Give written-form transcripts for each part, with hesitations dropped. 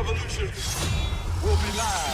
revolution will be live.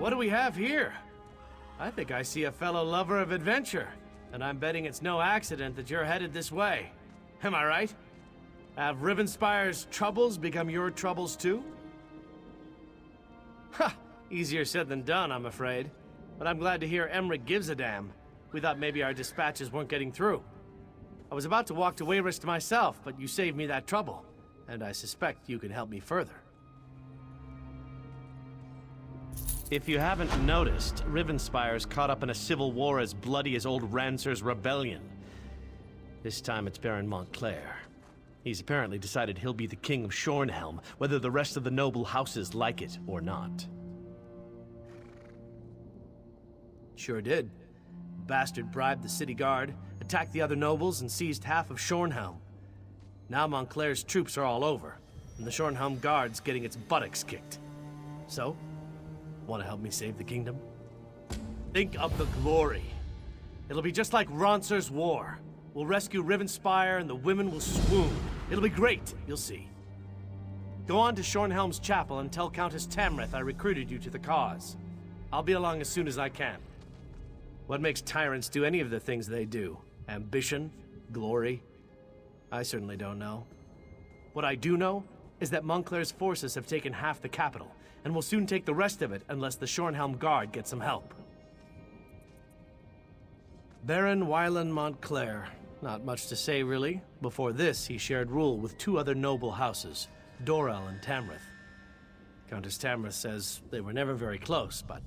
What do we have here? I think I see a fellow lover of adventure, and I'm betting it's no accident that you're headed this way. Am I right? Have Rivenspaire's troubles become your troubles too? Ha! Easier said than done, I'm afraid. But I'm glad to hear Emmerich gives a damn. We thought maybe our dispatches weren't getting through. I was about to walk to Wayrest myself, but you saved me that trouble, and I suspect you can help me further. If you haven't noticed, Rivenspaire's caught up in a civil war as bloody as old Rancer's rebellion. This time it's Baron Montclair. He's apparently decided he'll be the king of Shornhelm, whether the rest of the noble houses like it or not. Sure did. Bastard bribed the city guard, attacked the other nobles, and seized half of Shornhelm. Now Montclair's troops are all over, and the Shornhelm guard's getting its buttocks kicked. So, want to help me save the kingdom? Think of the glory. It'll be just like Rancer's war. We'll rescue Ривенспайр and the women will swoon. It'll be great, you'll see. Go on to Shornhelm's chapel and tell Countess Tamrith I recruited you to the cause. I'll be along as soon as I can. What makes tyrants do any of the things they do? Ambition? Glory? I certainly don't know. What I do know is that Montclair's forces have taken half the capital, and will soon take the rest of it unless the Shornhelm Guard gets some help. Baron Wylan Montclair. Not much to say, really. Before this, he shared rule with two other noble houses, Dorel and Tamrith. Countess Tamrith says they were never very close, but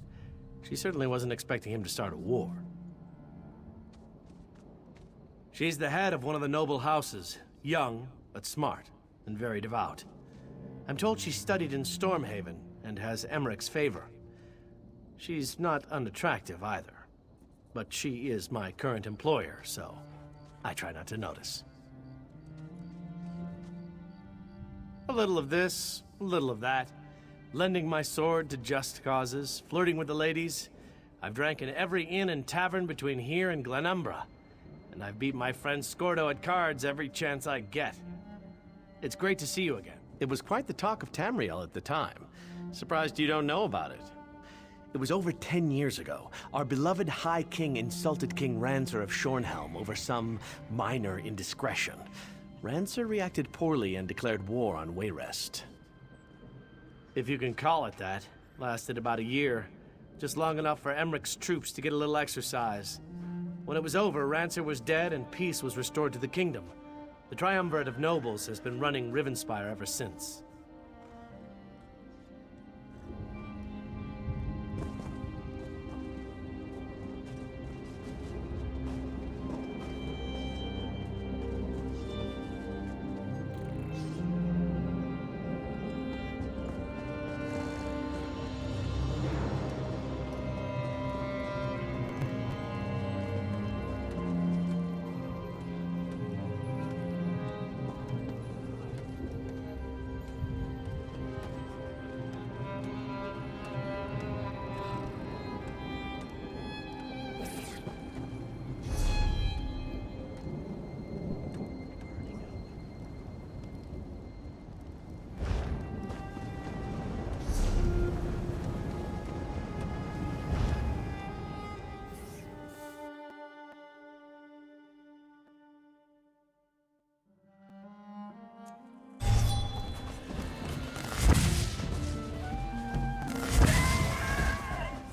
she certainly wasn't expecting him to start a war. She's the head of one of the noble houses, young, but smart, and very devout. I'm told she studied in Stormhaven, and has Emmerich's favor. She's not unattractive either, but she is my current employer, so I try not to notice. A little of this, a little of that, lending my sword to just causes, flirting with the ladies. I've drank in every inn and tavern between here and Glenumbra, and I've beat my friend Scordo at cards every chance I get. It's great to see you again. It was quite the talk of Tamriel at the time. Surprised you don't know about it. It was over 10 years ago. Our beloved High King insulted King Rancer of Shornhelm over some minor indiscretion. Rancer reacted poorly and declared war on Wayrest. If you can call it that. Lasted about a year. Just long enough for Emmerich's troops to get a little exercise. When it was over, Rancer was dead and peace was restored to the kingdom. The triumvirate of nobles has been running Ривенспайр ever since.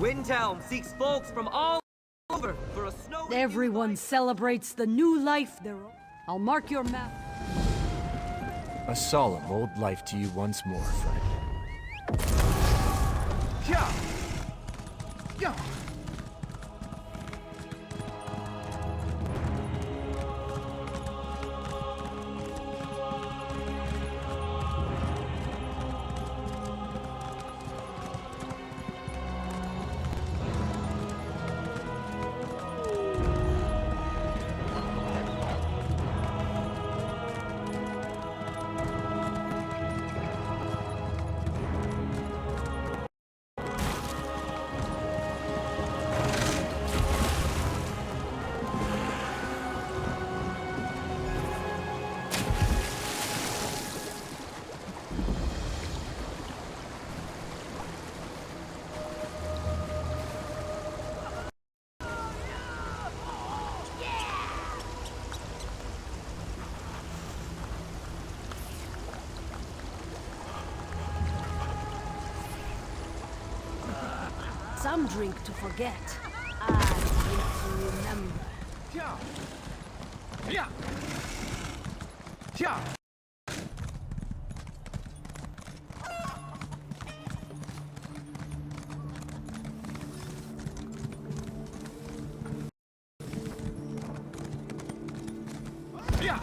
Windhelm seeks folks from all over for a snow. Everyone celebrates the new life they're. I'll mark your map. A solemn old life to you once more, friend. Yeah. Yeah. Some drink to forget. I drink to remember. Yeah. Yeah. Yeah. Yeah.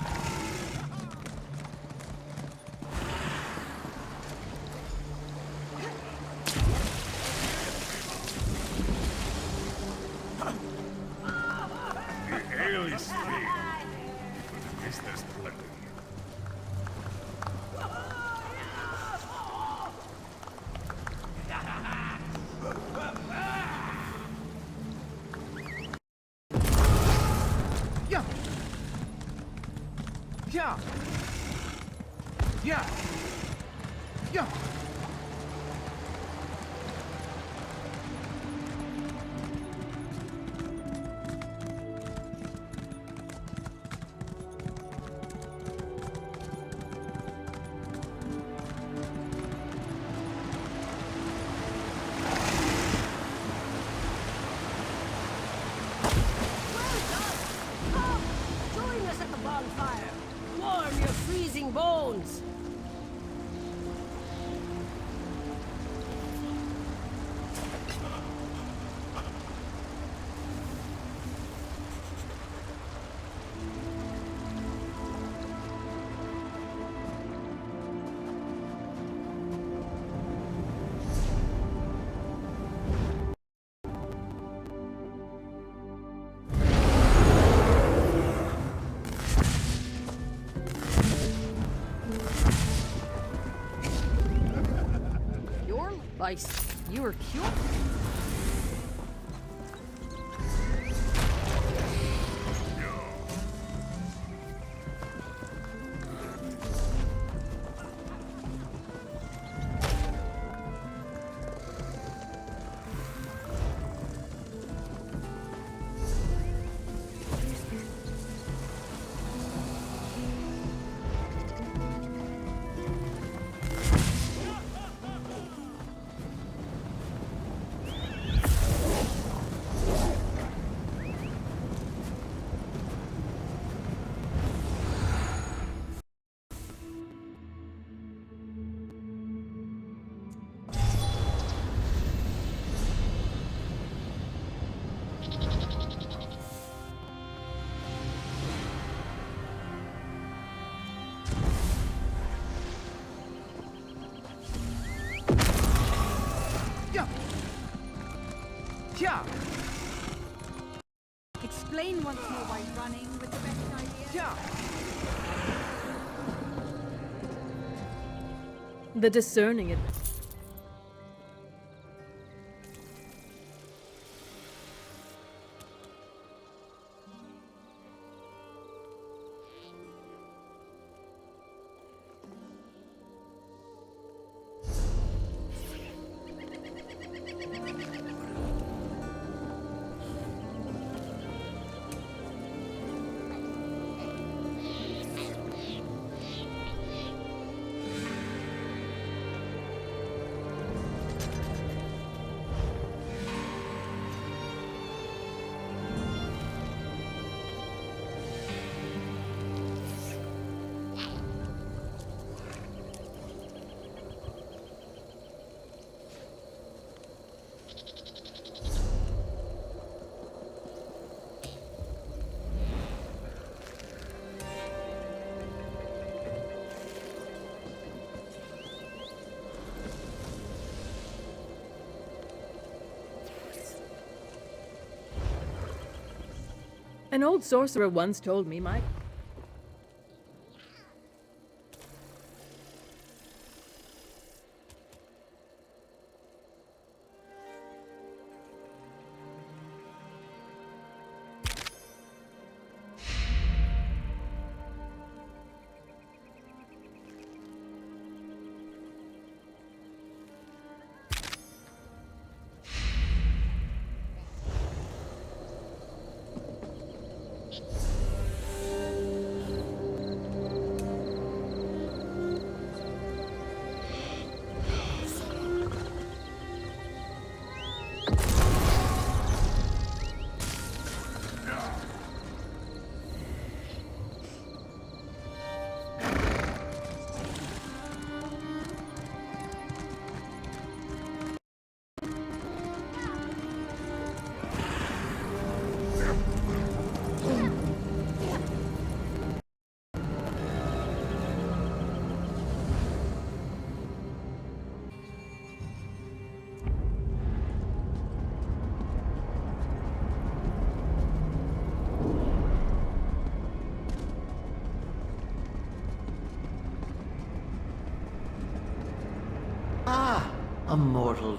Yeah. Yeah. Yeah. Join us at the bonfire. Warm your freezing bones. You were cute. Yeah. Explain once more why running was the best idea. Yeah. The discerning it. An old sorcerer once told me my... A mortal.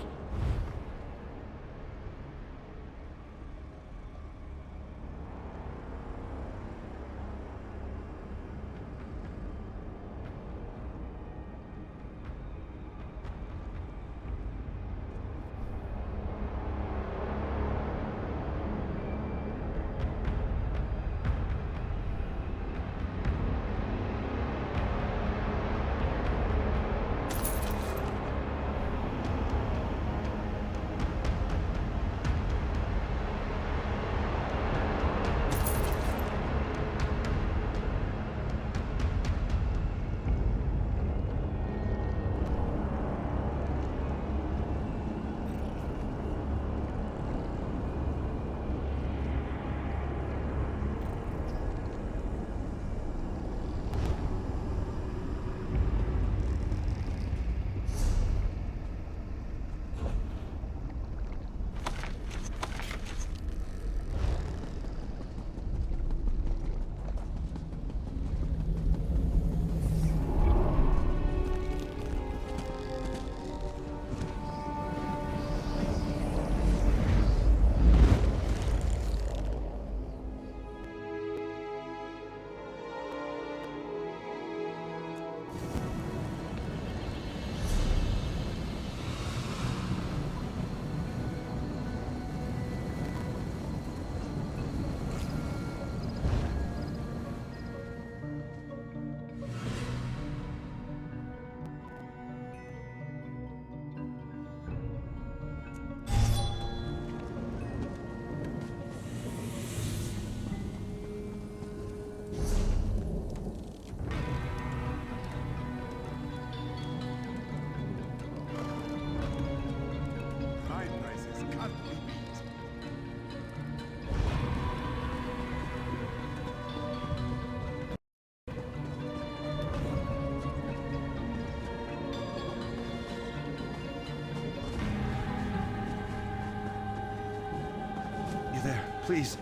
Please,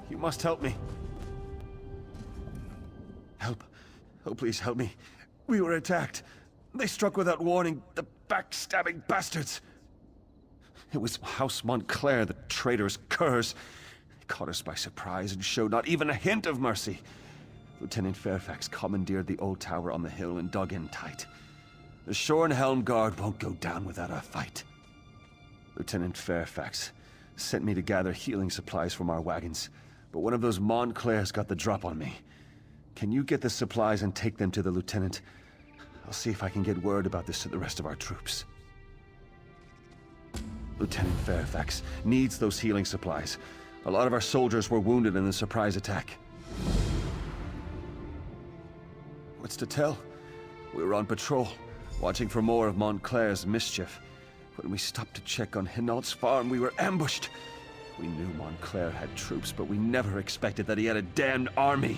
you must help me. Help. Oh, please help me. We were attacked. They struck without warning, the backstabbing bastards. It was House Montclair, the traitorous curs. They caught us by surprise and showed not even a hint of mercy. Lieutenant Fairfax commandeered the old tower on the hill and dug in tight. The Shore and Helm Guard won't go down without a fight. Lieutenant Fairfax sent me to gather healing supplies from our wagons, but one of those Montclairs got the drop on me. Can you get the supplies and take them to the lieutenant? I'll see if I can get word about this to the rest of our troops. Lieutenant Fairfax needs those healing supplies. A lot of our soldiers were wounded in the surprise attack. What's to tell? We were on patrol, watching for more of Montclair's mischief. When we stopped to check on Hinault's farm, we were ambushed. We knew Montclair had troops, but we never expected that he had a damned army.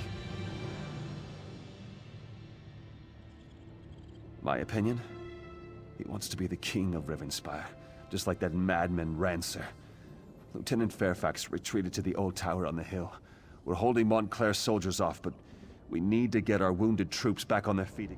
My opinion? He wants to be the king of Ривенспайр, just like that madman Rancer. Lieutenant Fairfax retreated to the old tower on the hill. We're holding Montclair's soldiers off, but we need to get our wounded troops back on their feet.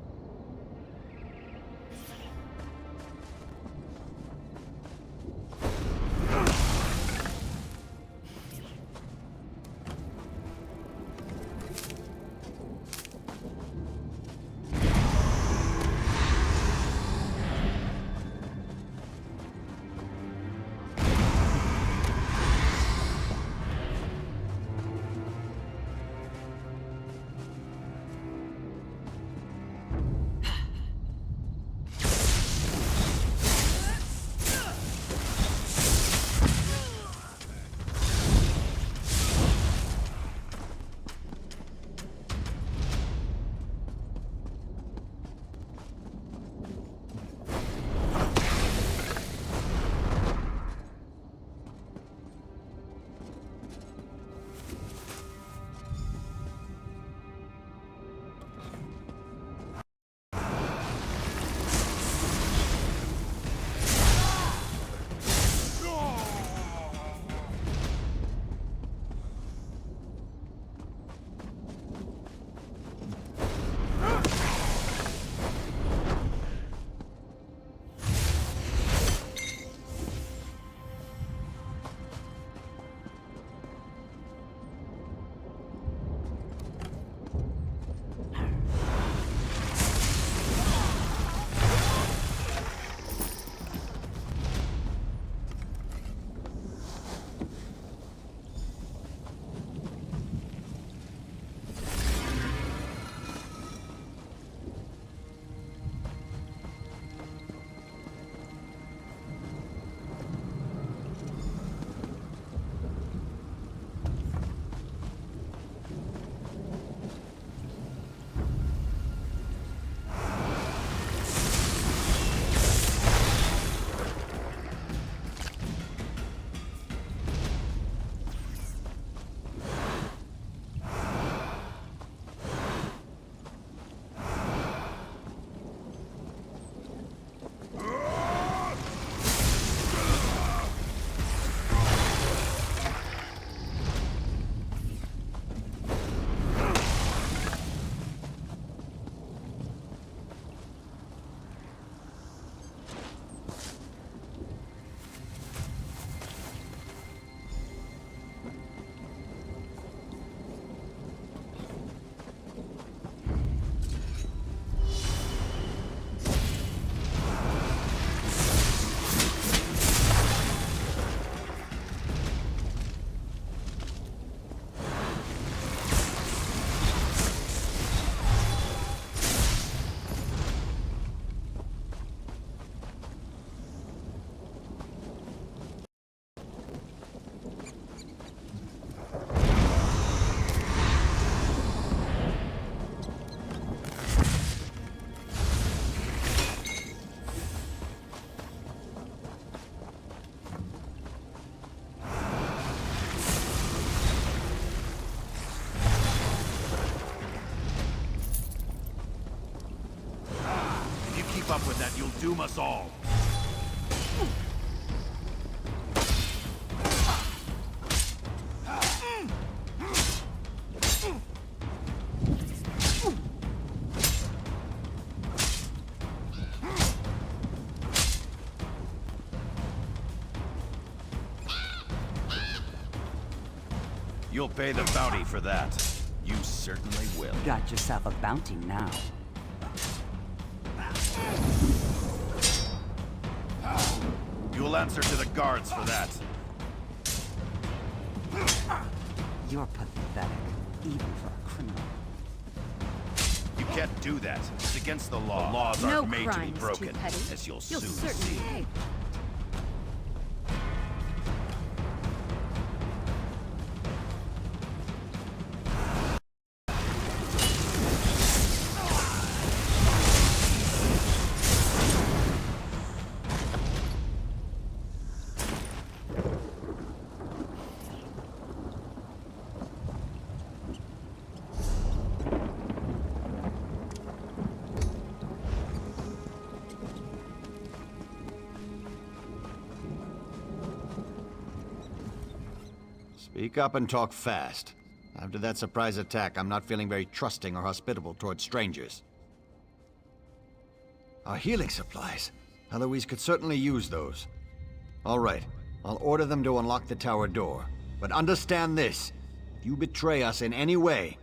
Up with that, you'll doom us all. You'll pay the bounty for that. You certainly will. Got yourself a bounty now. You'll answer to the guards for that. You're pathetic, even for a criminal. You can't do that. It's against the law. The laws No aren't made to be crime's broken, too petty. as you'll You'll soon certainly see. pay. Speak up and talk fast. After that surprise attack, I'm not feeling very trusting or hospitable towards strangers. Our healing supplies. Eloise could certainly use those. All right, I'll order them to unlock the tower door. But understand this. If you betray us in any way,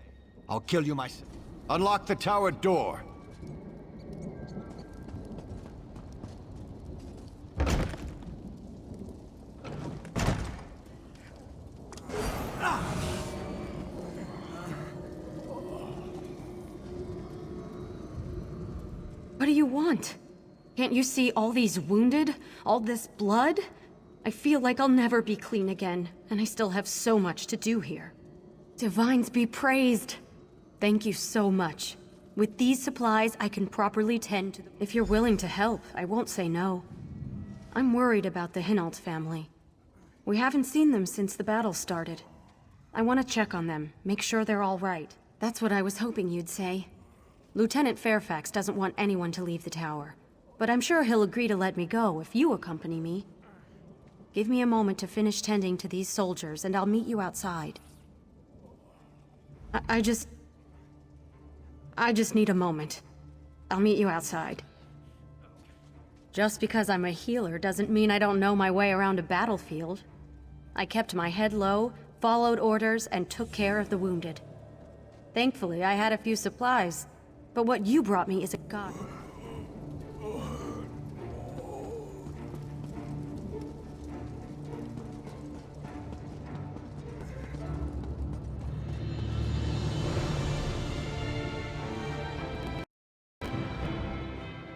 I'll kill you myself. Unlock the tower door! What do you want? Can't you see all these wounded? All this blood? I feel like I'll never be clean again, and I still have so much to do here. Divines be praised! Thank you so much. With these supplies, I can properly tend to them. If you're willing to help, I won't say no. I'm worried about the Hinault family. We haven't seen them since the battle started. I want to check on them, make sure they're all right. That's what I was hoping you'd say. Lieutenant Fairfax doesn't want anyone to leave the tower, but I'm sure he'll agree to let me go if you accompany me. Give me a moment to finish tending to these soldiers, and I'll meet you outside. I just need a moment. I'll meet you outside. Just because I'm a healer doesn't mean I don't know my way around a battlefield. I kept my head low, followed orders, and took care of the wounded. Thankfully, I had a few supplies, but what you brought me is a god.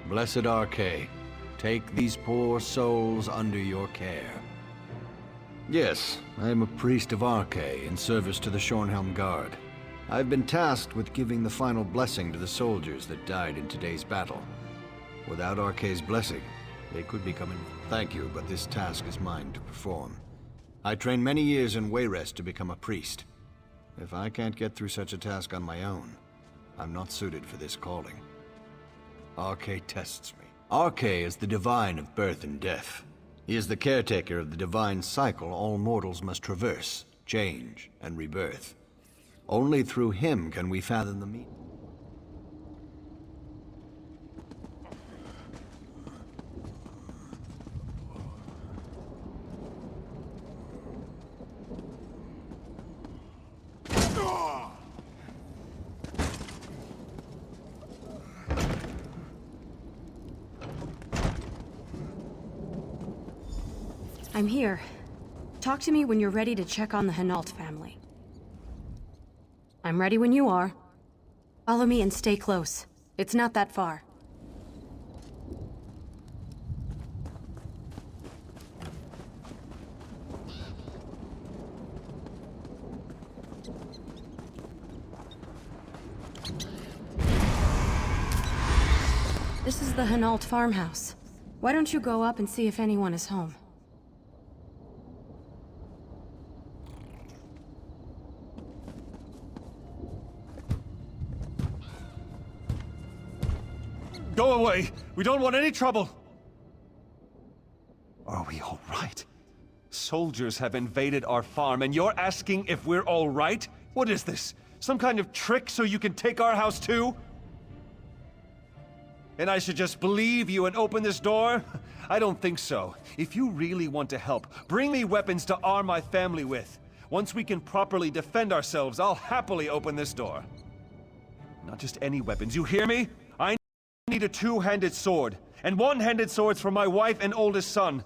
Blessed Arche, take these poor souls under your care. Yes, I am a priest of Arche in service to the Shornhelm Guard. I've been tasked with giving the final blessing to the soldiers that died in today's battle. Without Arche's blessing, they could become Thank you, but this task is mine to perform. I trained many years in Wayrest to become a priest. If I can't get through such a task on my own, I'm not suited for this calling. Arche tests me. Arche is the divine of birth and death. He is the caretaker of the divine cycle all mortals must traverse, change, and rebirth. Only through him can we fathom the meaning. I'm here. Talk to me when you're ready to check on the Hinault family. I'm ready when you are. Follow me and stay close. It's not that far. This is the Hinault farmhouse. Why don't you go up and see if anyone is home? Go away! We don't want any trouble! Are we all right? Soldiers have invaded our farm, and you're asking if we're all right? What is this? Some kind of trick so you can take our house too? And I should just believe you and open this door? I don't think so. If you really want to help, bring me weapons to arm my family with. Once we can properly defend ourselves, I'll happily open this door. Not just any weapons, you hear me? I need a two-handed sword, and one-handed swords for my wife and oldest son.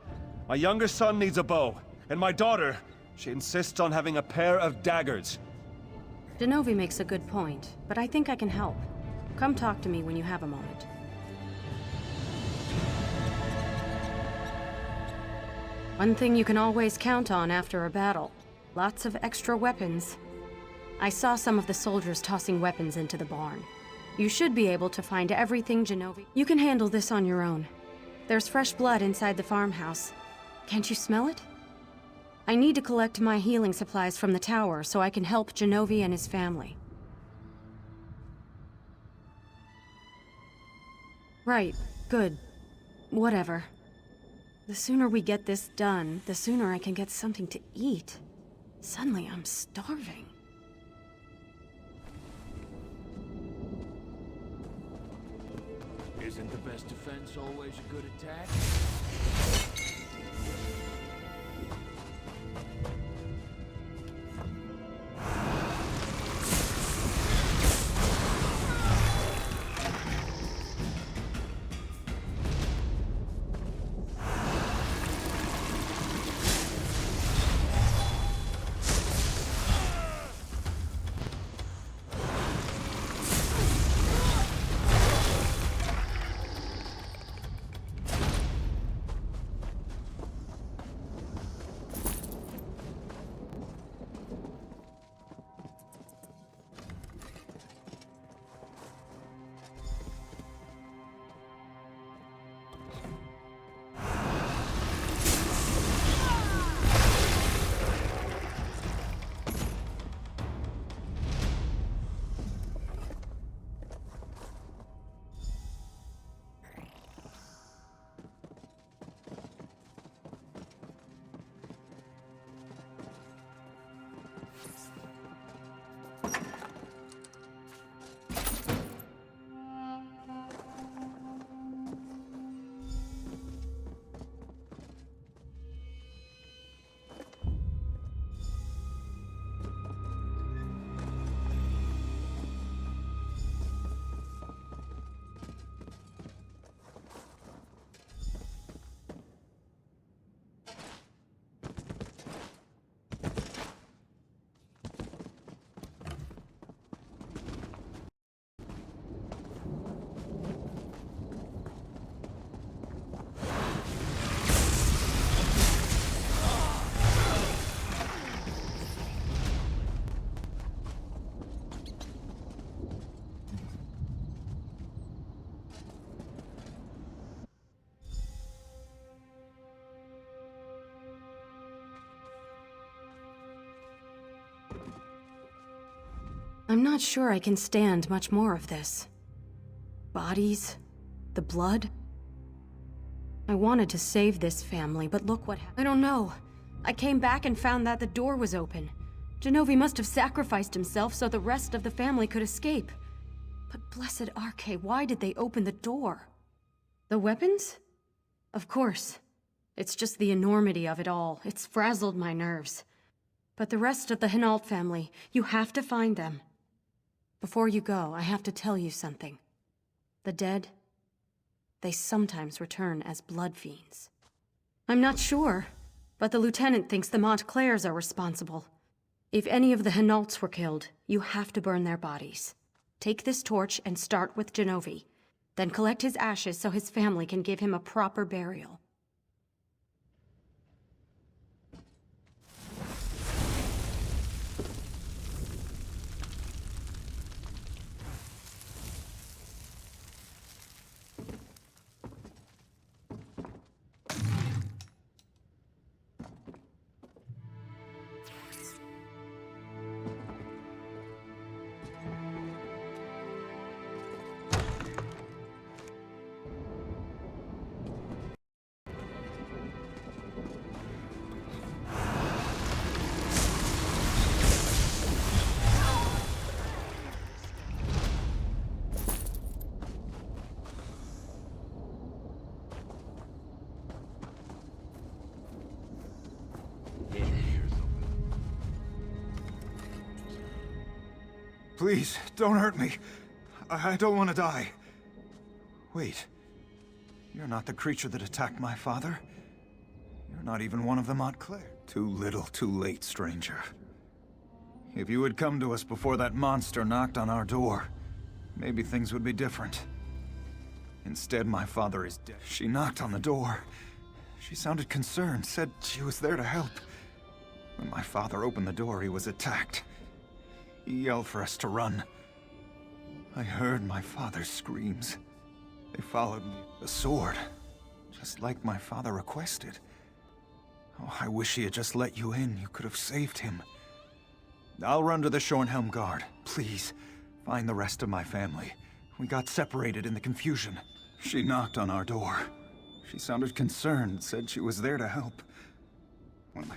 My younger son needs a bow, and my daughter, she insists on having a pair of daggers. Genovi makes a good point, but I think I can help. Come talk to me when you have a moment. One thing you can always count on after a battle. Lots of extra weapons. I saw some of the soldiers tossing weapons into the barn. You should be able to find everything Genovi. You can handle this on your own. There's fresh blood inside the farmhouse. Can't you smell it? I need to collect my healing supplies from the tower so I can help Genovi and his family. Right, good. Whatever. The sooner we get this done, the sooner I can get something to eat. Suddenly I'm starving. Isn't the best defense always a good attack? I'm not sure I can stand much more of this. Bodies, the blood. I wanted to save this family, but look what happened. I don't know. I came back and found that the door was open. Genovi must have sacrificed himself so the rest of the family could escape. But blessed Arche, why did they open the door? The weapons? Of course. It's just the enormity of it all. It's frazzled my nerves. But the rest of the Hinault family, you have to find them. Before you go, I have to tell you something. The dead, they sometimes return as blood fiends. I'm not sure, but the lieutenant thinks the Montclairs are responsible. If any of the Hinaults were killed, you have to burn their bodies. Take this torch and start with Genovi. Then collect his ashes so his family can give him a proper burial. Please, don't hurt me. I don't want to die. Wait. You're not the creature that attacked my father. You're not even one of the Montclair. Too little, too late, stranger. If you had come to us before that monster knocked on our door, maybe things would be different. Instead, my father is dead. She knocked on the door. She sounded concerned, said she was there to help. When my father opened the door, he was attacked. He yelled for us to run. I heard my father's screams. They followed me. A sword, just like my father requested. Oh, I wish he had just let you in. You could have saved him. I'll run to the Schornhelm Guard. Please, find the rest of my family. We got separated in the confusion. She knocked on our door. She sounded concerned, said she was there to help. When my...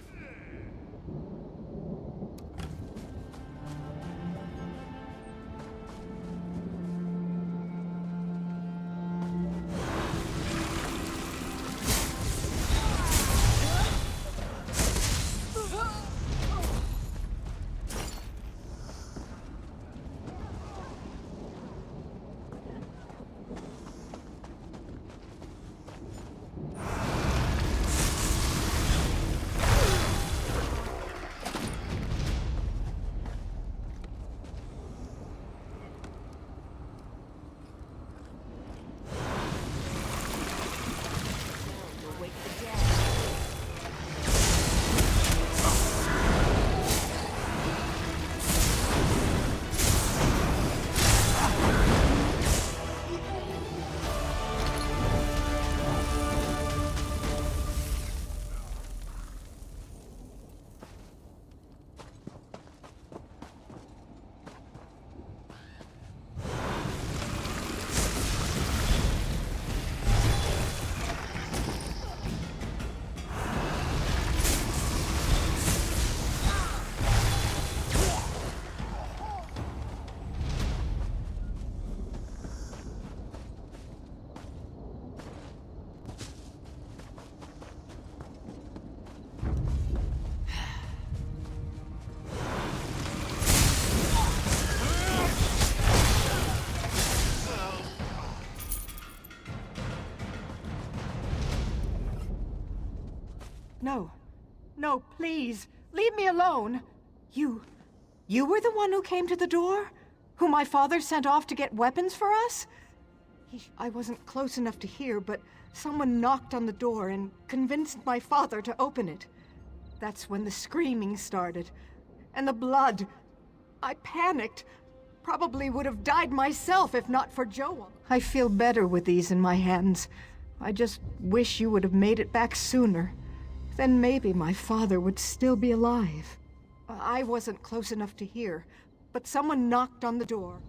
No. No, please. Leave me alone. You were the one who came to the door? Who my father sent off to get weapons for us? I wasn't close enough to hear, but someone knocked on the door and convinced my father to open it. That's when the screaming started. And the blood. I panicked. Probably would have died myself if not for Joel. I feel better with these in my hands. I just wish you would have made it back sooner. Then maybe my father would still be alive. I wasn't close enough to hear, but someone knocked on the door.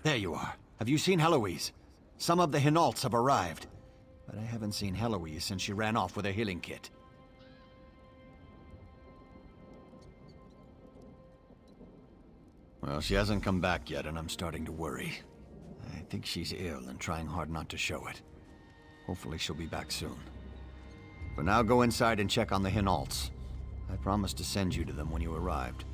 There you are. Have you seen Heloise? Some of the Hinaults have arrived. But I haven't seen Heloise since she ran off with her healing kit. Well, she hasn't come back yet, and I'm starting to worry. I think she's ill and trying hard not to show it. Hopefully she'll be back soon. For now, go inside and check on the Hinaults. I promised to send you to them when you arrived.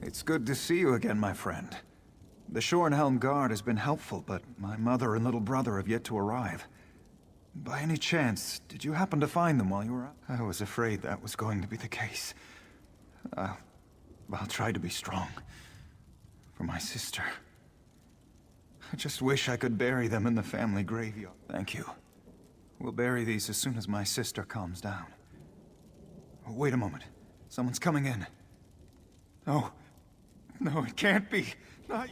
It's good to see you again, my friend. The Shornhelm Guard has been helpful, but my mother and little brother have yet to arrive. By any chance, did you happen to find them while you were out? I was afraid that was going to be the case. I'll try to be strong. For my sister. I just wish I could bury them in the family graveyard. Thank you. We'll bury these as soon as my sister calms down. Oh, wait a moment. Someone's coming in. Oh. No, it can't be. Not...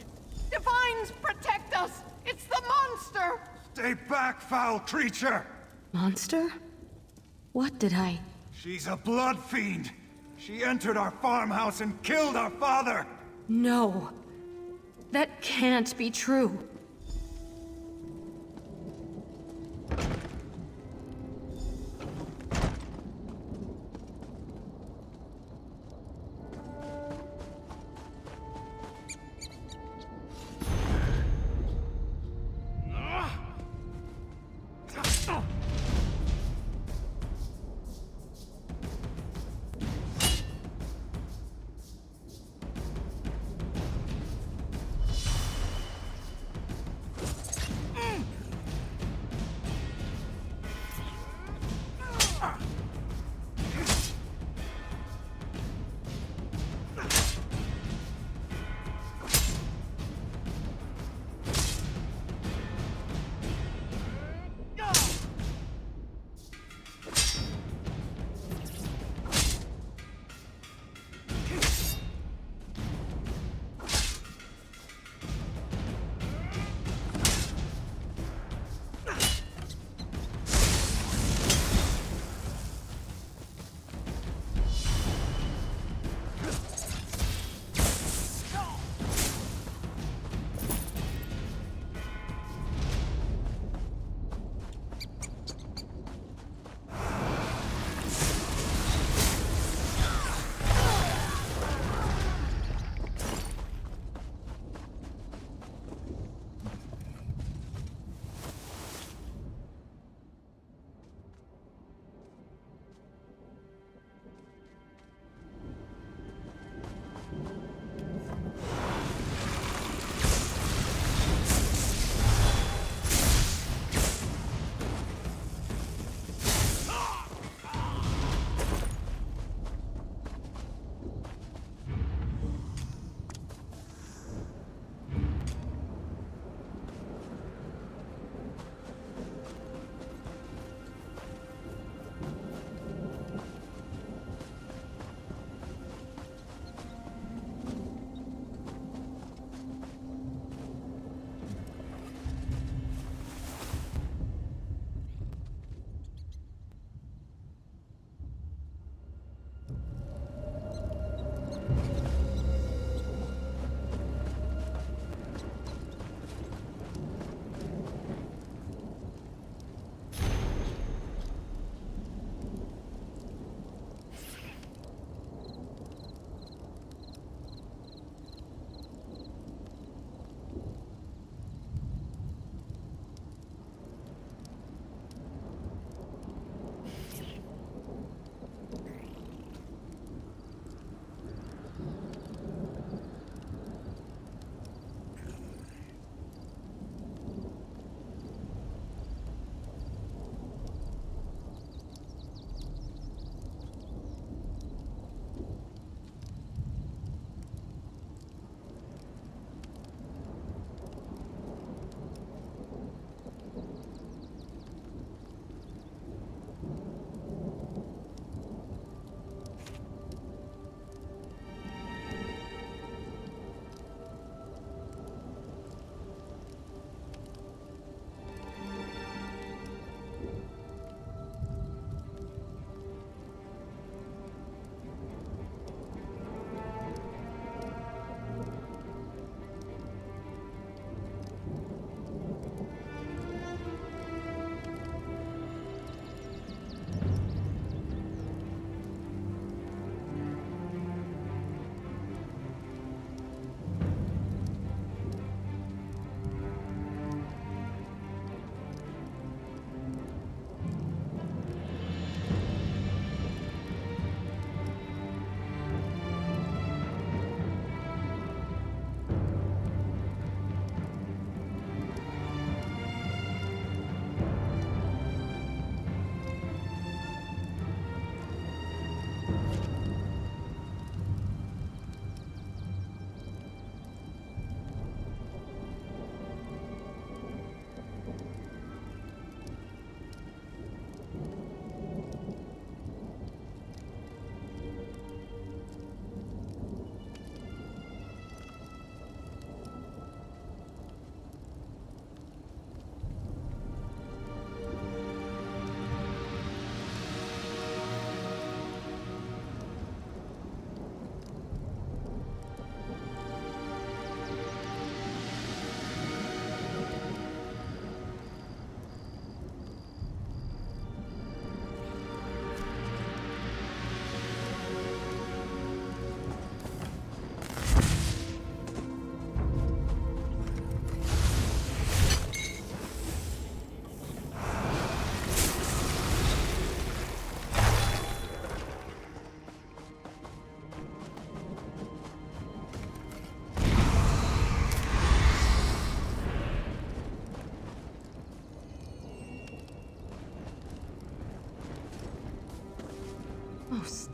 Divines, protect us! It's the monster! Stay back, foul creature! Monster? What did I... She's a blood fiend! She entered our farmhouse and killed our father! No. That can't be true.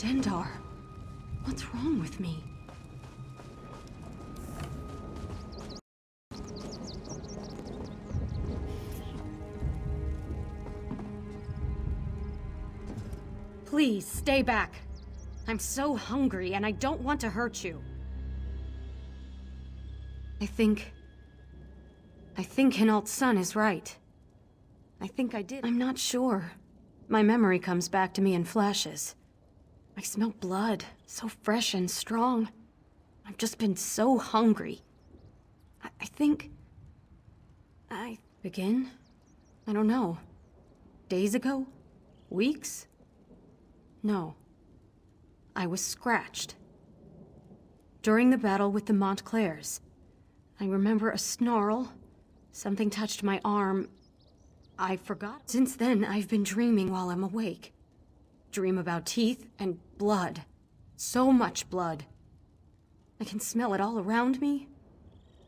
Stendarr, what's wrong with me? Please, stay back. I'm so hungry and I don't want to hurt you. I think Hinault's son is right. I think I did. I'm not sure. My memory comes back to me in flashes. I smell blood, so fresh and strong. I've just been so hungry. I think... I begin? I don't know. Days ago? Weeks? No. I was scratched. During the battle with the Montclairs. I remember a snarl. Something touched my arm. I forgot. Since then, I've been dreaming while I'm awake. Dream about teeth and blood. So much blood. I can smell it all around me.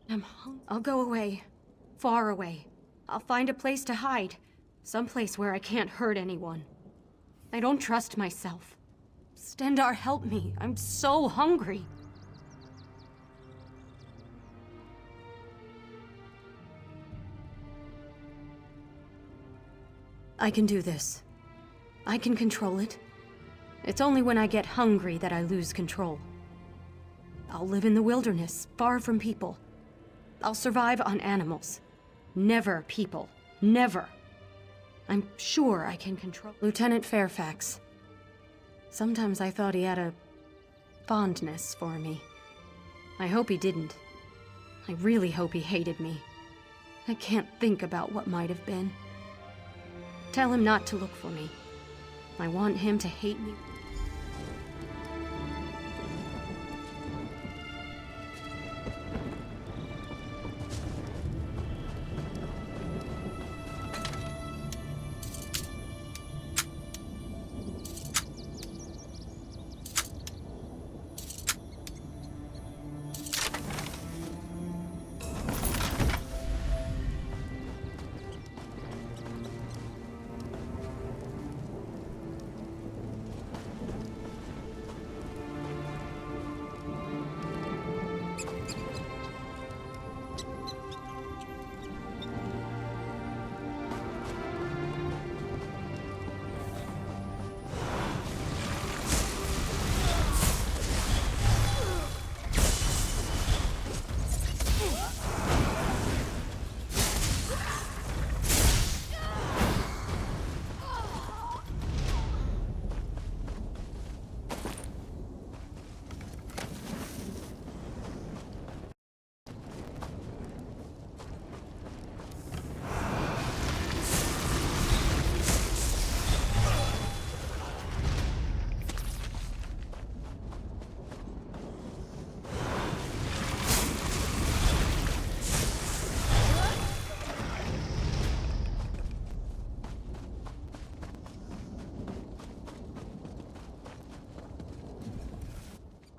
I'm hungry. I'll go away. Far away. I'll find a place to hide. Someplace where I can't hurt anyone. I don't trust myself. Stendarr, help me. I'm so hungry. I can do this. I can control it. It's only when I get hungry that I lose control. I'll live in the wilderness, far from people. I'll survive on animals. Never people. Never. I'm sure I can control... Lieutenant Fairfax. Sometimes I thought he had a fondness for me. I hope he didn't. I really hope he hated me. I can't think about what might have been. Tell him not to look for me. I want him to hate me.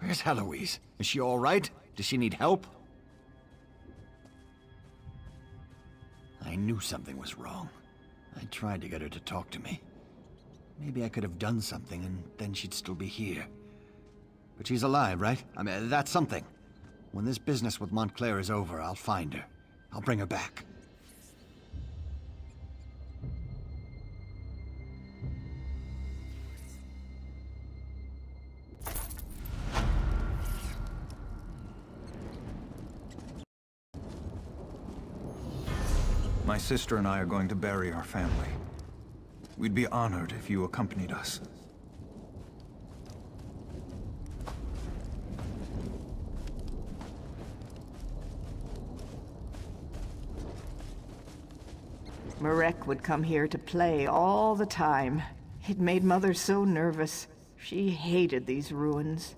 Where's Heloise? Is she all right? Does she need help? I knew something was wrong. I tried to get her to talk to me. Maybe I could have done something and then she'd still be here. But she's alive, right? I mean, that's something. When this business with Montclair is over, I'll find her. I'll bring her back. My sister and I are going to bury our family. We'd be honored if you accompanied us. Marek would come here to play all the time. It made Mother so nervous. She hated these ruins.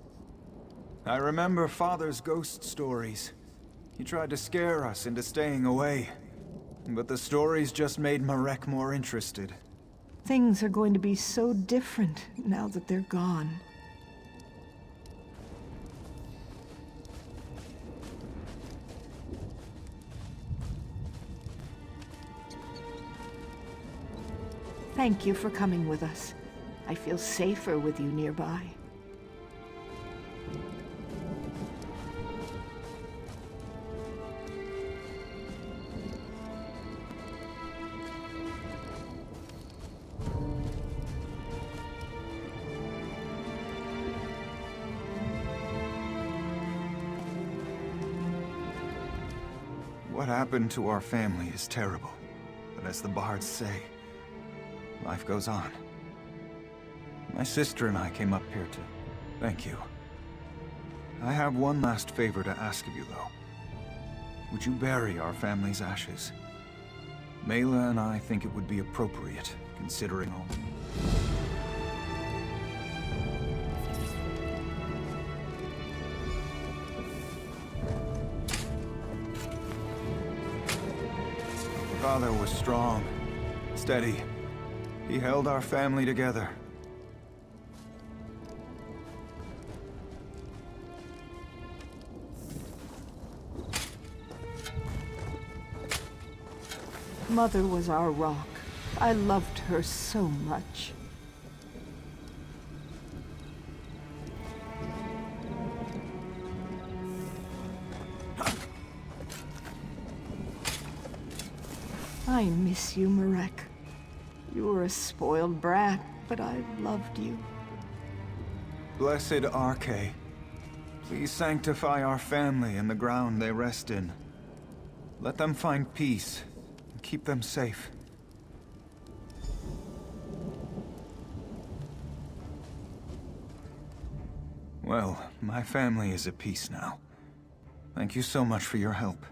I remember Father's ghost stories. He tried to scare us into staying away. But the stories just made Marek more interested. Things are going to be so different now that they're gone. Thank you for coming with us. I feel safer with you nearby. What happened to our family is terrible, but as the bards say, life goes on. My sister and I came up here to thank you. I have one last favor to ask of you, though. Would you bury our family's ashes? Mela and I think it would be appropriate, considering all... Father was strong, steady. He held our family together. Mother was our rock. I loved her so much. I miss you, Marek. You were a spoiled brat, but I loved you. Blessed Arche, please sanctify our family and the ground they rest in. Let them find peace, and keep them safe. Well, my family is at peace now. Thank you so much for your help.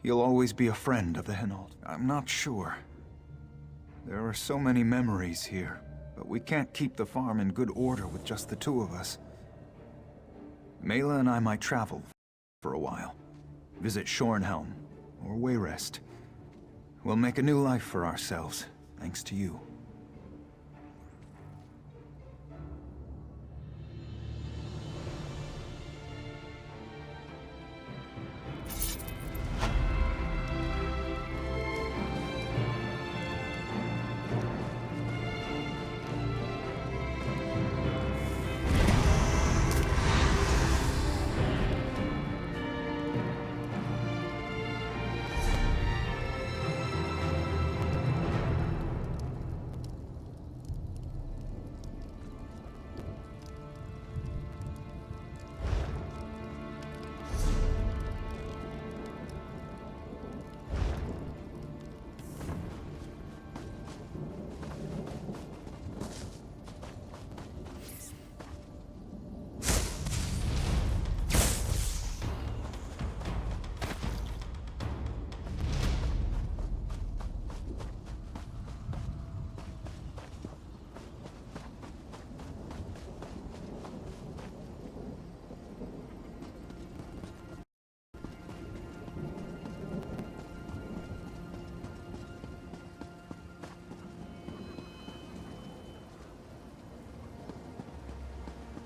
You'll always be a friend of the Hinault. I'm not sure. There are so many memories here, but we can't keep the farm in good order with just the two of us. Mela and I might travel for a while. Visit Shornhelm, or Wayrest. We'll make a new life for ourselves, thanks to you.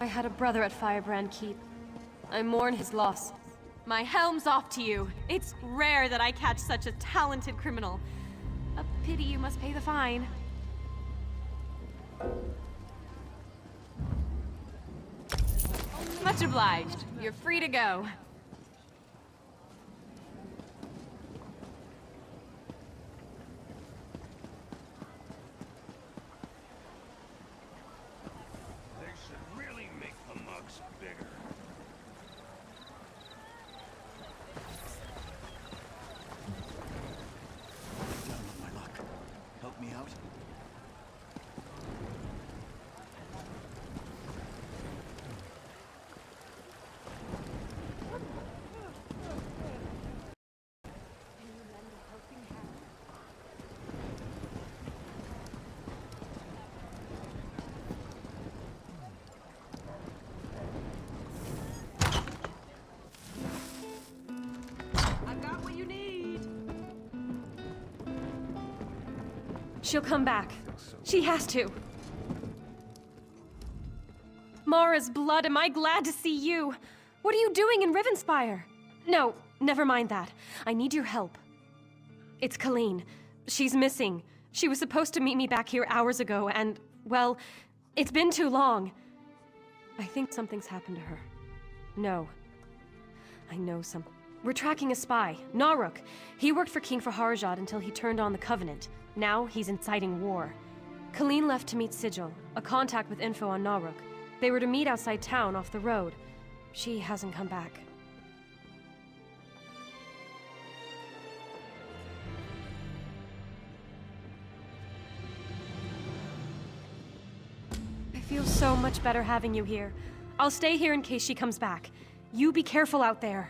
I had a brother at Firebrand Keep. I mourn his loss. My helm's off to you. It's rare that I catch such a talented criminal. A pity you must pay the fine. Much obliged. You're free to go. She'll come back. She has to. Mara's blood, am I glad to see you? What are you doing in Ривенспайр? No, never mind that. I need your help. It's Colleen. She's missing. She was supposed to meet me back here hours ago, and, well, it's been too long. I think something's happened to her. No. I know something. We're tracking a spy, Naruk. He worked for King Faharjad until he turned on the Covenant. Now he's inciting war. Colleen left to meet Sigil, a contact with info on Naruk. They were to meet outside town off the road. She hasn't come back. feel so much better having you here. I'll stay here in case she comes back. You be careful out there.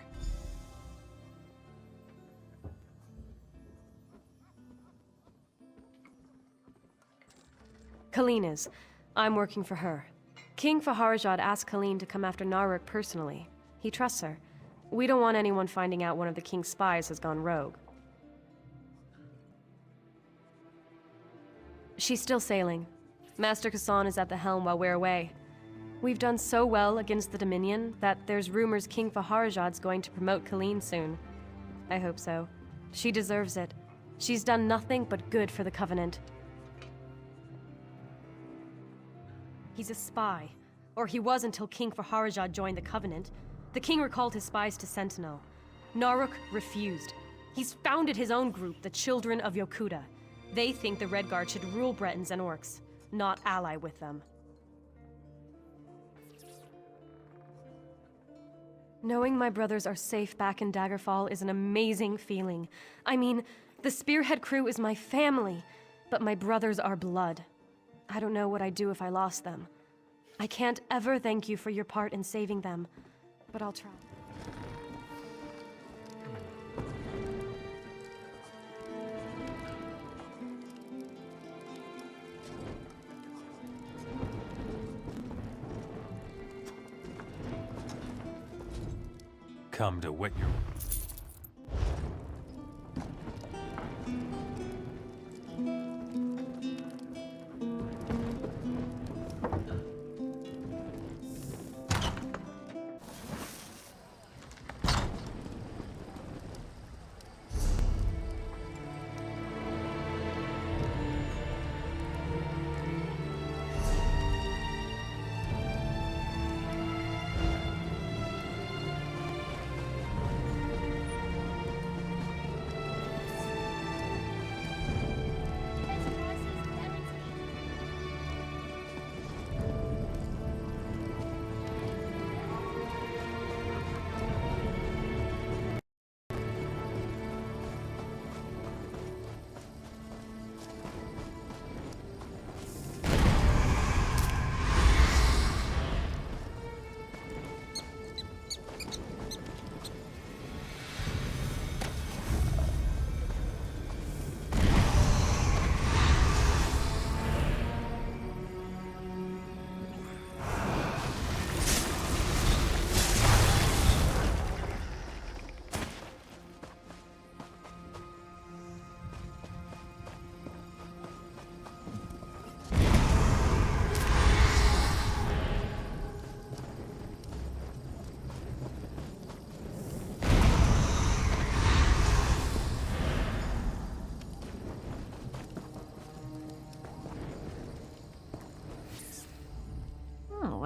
Colleen is. I'm working for her. King Faharajad asked Colleen to come after Naruk personally. He trusts her. We don't want anyone finding out one of the king's spies has gone rogue. She's still sailing. Master Kassan is at the helm while we're away. We've done so well against the Dominion that there's rumors King Faharajad's going to promote Colleen soon. I hope so. She deserves it. She's done nothing but good for the Covenant. He's a spy. Or he was until King Faharajad joined the Covenant. The king recalled his spies to Sentinel. Naruk refused. He's founded his own group, the Children of Yokuda. They think the Redguard should rule Bretons and Orcs, not ally with them. Knowing my brothers are safe back in Daggerfall is an amazing feeling. I mean, the Spearhead crew is my family, but my brothers are blood. I don't know what I'd do if I lost them. I can't ever thank you for your part in saving them, but I'll try. Come to wet your...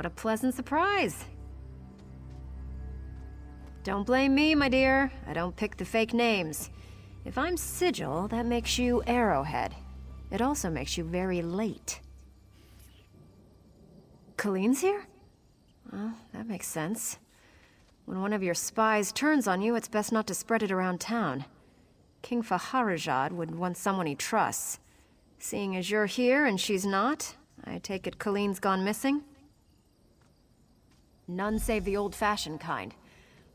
What a pleasant surprise. Don't blame me, my dear. I don't pick the fake names. If I'm Sigil, that makes you Arrowhead. It also makes you very late. Colleen's here? Well, that makes sense. When one of your spies turns on you, it's best not to spread it around town. King Faharajad would want someone he trusts. Seeing as you're here and she's not, I take it Colleen's gone missing? None save the old-fashioned kind.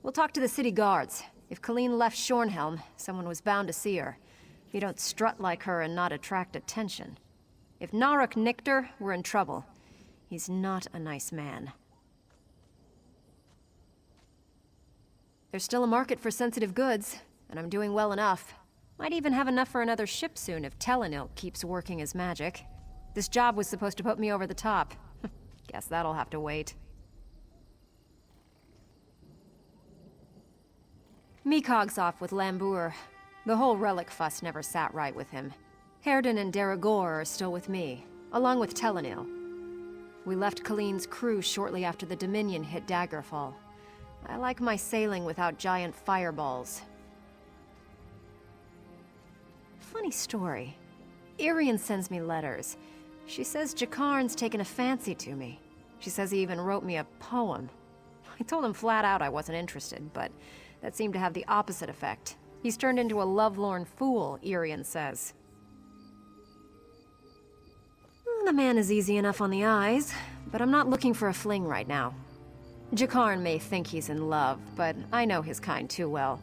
We'll talk to the city guards. If Colleen left Shornhelm, someone was bound to see her. You don't strut like her and not attract attention. If Naruk nicked her, we're in trouble. He's not a nice man. There's still a market for sensitive goods, and I'm doing well enough. Might even have enough for another ship soon if Telenil keeps working his magic. This job was supposed to put me over the top. Guess that'll have to wait. Mikog's off with Lambour. The whole relic fuss never sat right with him. Herden and Deragor are still with me, along with Telenil. We left Colleen's crew shortly after the Dominion hit Daggerfall. I like my sailing without giant fireballs. Funny story. Irian sends me letters. She says Jakarn's taken a fancy to me. She says he even wrote me a poem. I told him flat out I wasn't interested, but that seemed to have the opposite effect. He's turned into a lovelorn fool, Irian says. The man is easy enough on the eyes, but I'm not looking for a fling right now. Jakarn may think he's in love, but I know his kind too well.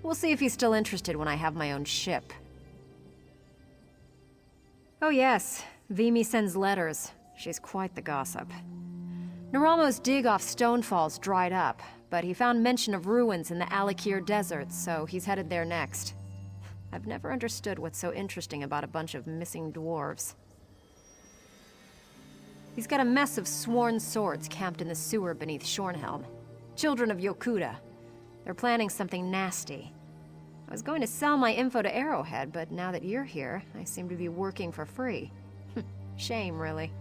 We'll see if he's still interested when I have my own ship. Oh yes, Vimy sends letters. She's quite the gossip. Naramo's dig off Stonefall's dried up, but he found mention of ruins in the Alakir Desert, so he's headed there next. I've never understood what's so interesting about a bunch of missing dwarves. He's got a mess of sworn swords camped in the sewer beneath Shornhelm. Children of Yokuda. They're planning something nasty. I was going to sell my info to Arrowhead, but now that you're here, I seem to be working for free. Shame, really.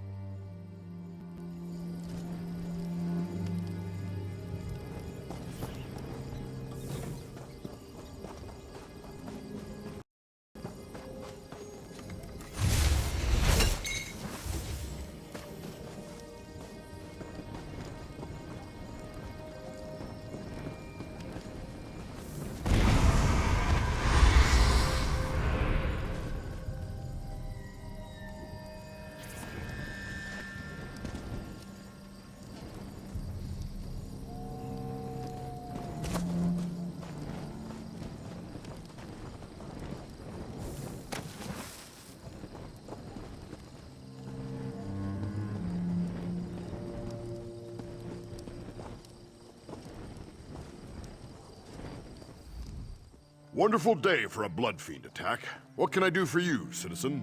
Wonderful day for a blood fiend attack. What can I do for you, citizen?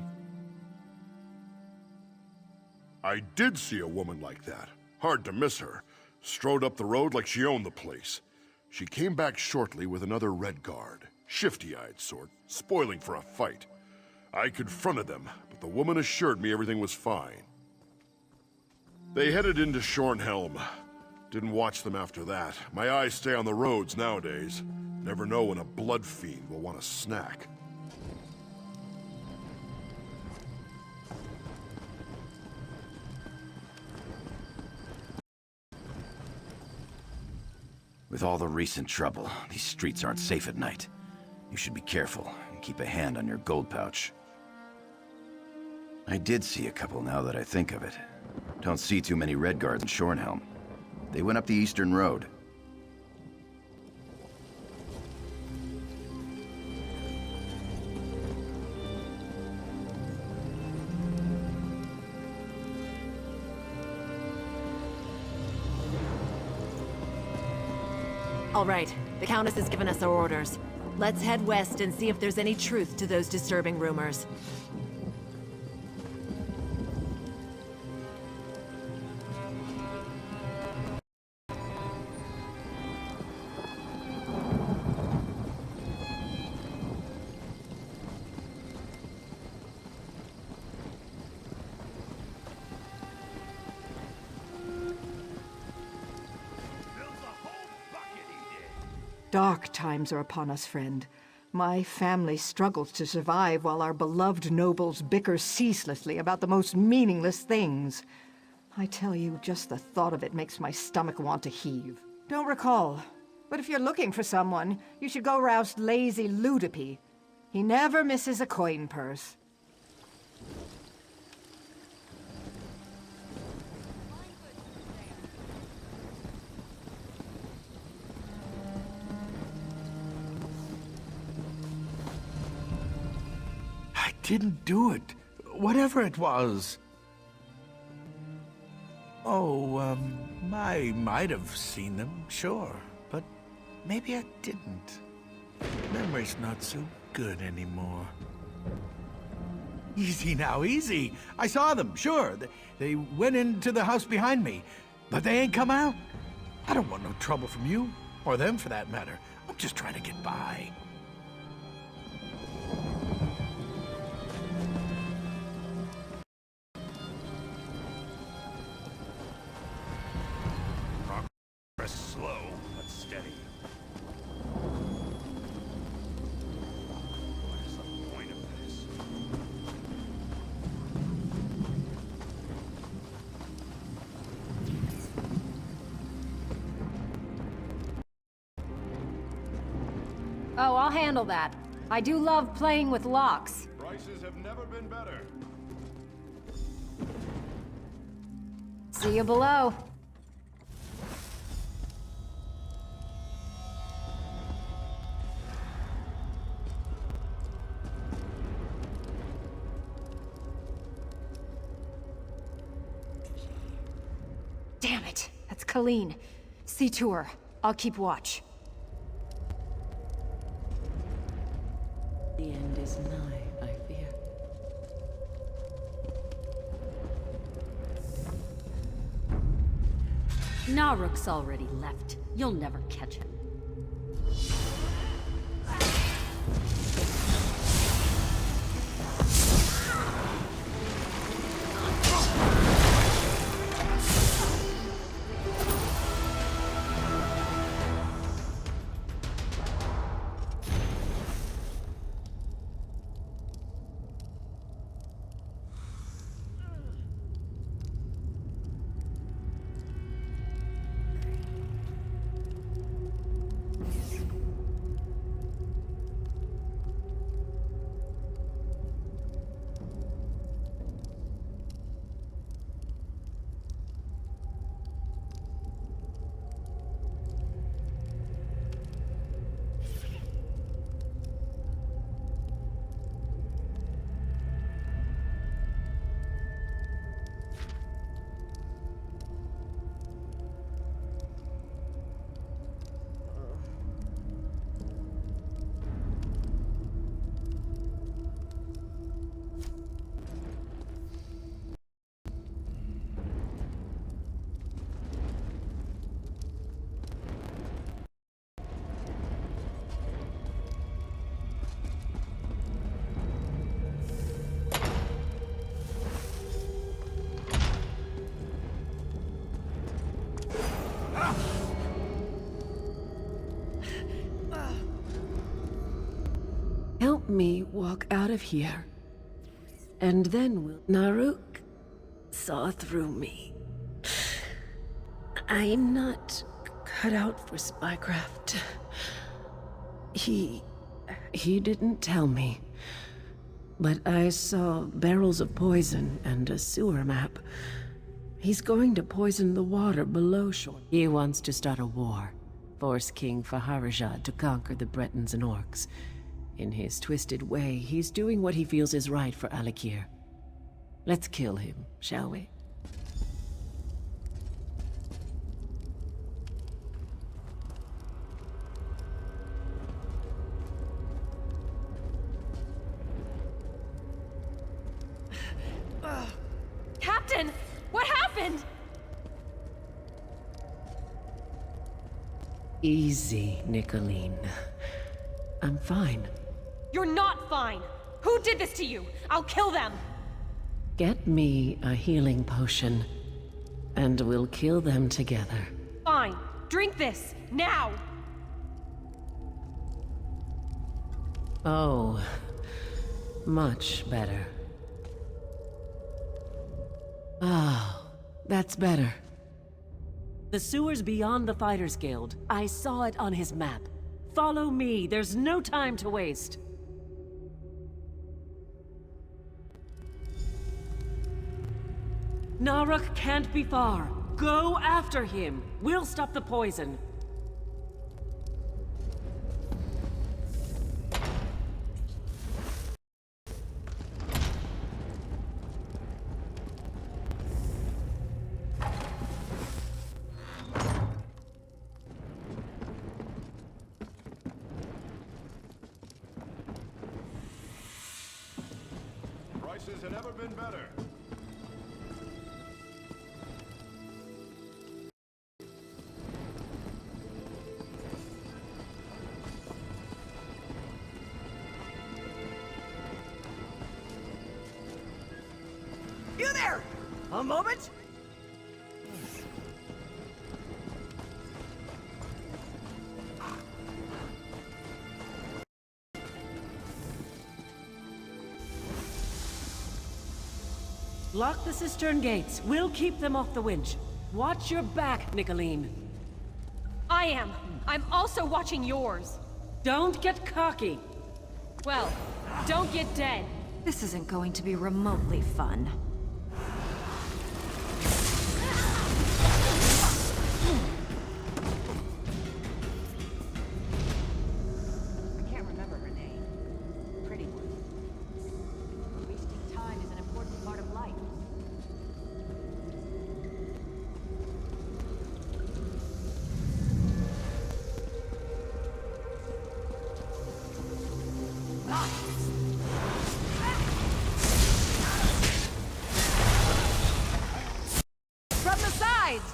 I did see a woman like that. Hard to miss her. Strode up the road like she owned the place. She came back shortly with another Red Guard. Shifty-eyed sort, spoiling for a fight. I confronted them, but the woman assured me everything was fine. They headed into Shornhelm. Didn't watch them after that. My eyes stay on the roads nowadays. Never know when a blood fiend will want a snack. With all the recent trouble, these streets aren't safe at night. You should be careful and keep a hand on your gold pouch. I did see a couple now that I think of it. Don't see too many Red Guards in Shornhelm. They went up the Eastern Road. All right, the Countess has given us our orders. Let's head west and see if there's any truth to those disturbing rumors. Dark times are upon us, friend. My family struggles to survive while our beloved nobles bicker ceaselessly about the most meaningless things. I tell you, just the thought of it makes my stomach want to heave. Don't recall, but if you're looking for someone, you should go roust lazy Ludipi. He never misses a coin purse. Didn't do it. Whatever it was. Oh, I might have seen them, sure. But maybe I didn't. Memory's not so good anymore. Easy now, easy. I saw them, sure. They went into the house behind me. But they ain't come out. I don't want no trouble from you. Or them, for that matter. I'm just trying to get by. Slow, but steady. What is the point of this? Oh, I'll handle that. I do love playing with locks. Prices have never been better. See you below. Damn it! That's Colleen. See to her. I'll keep watch. The end is nigh, I fear. Naruk's already left. You'll never catch him. Help me walk out of here. And then we'll... Naruk saw through me. I'm not cut out for spycraft. He didn't tell me. But I saw barrels of poison and a sewer map. He's going to poison the water below shore. He wants to start a war. Force King Faharajad to conquer the Bretons and Orcs. In his twisted way, he's doing what he feels is right for Alikir. Let's kill him, shall we? Captain! What happened? Easy, Nicolene. I'm fine. You're not fine! Who did this to you? I'll kill them! Get me a healing potion, and we'll kill them together. Fine. Drink this, now! Oh, much better. Oh, that's better. The sewer's beyond the Fighters Guild. I saw it on his map. Follow me, there's no time to waste. Naruk can't be far. Go after him. We'll stop the poison. Prices have never been better. You there! A moment? Lock the cistern gates. We'll keep them off the winch. Watch your back, Nicolene. I am. I'm also watching yours. Don't get cocky. Well, don't get dead. This isn't going to be remotely fun. From the sides!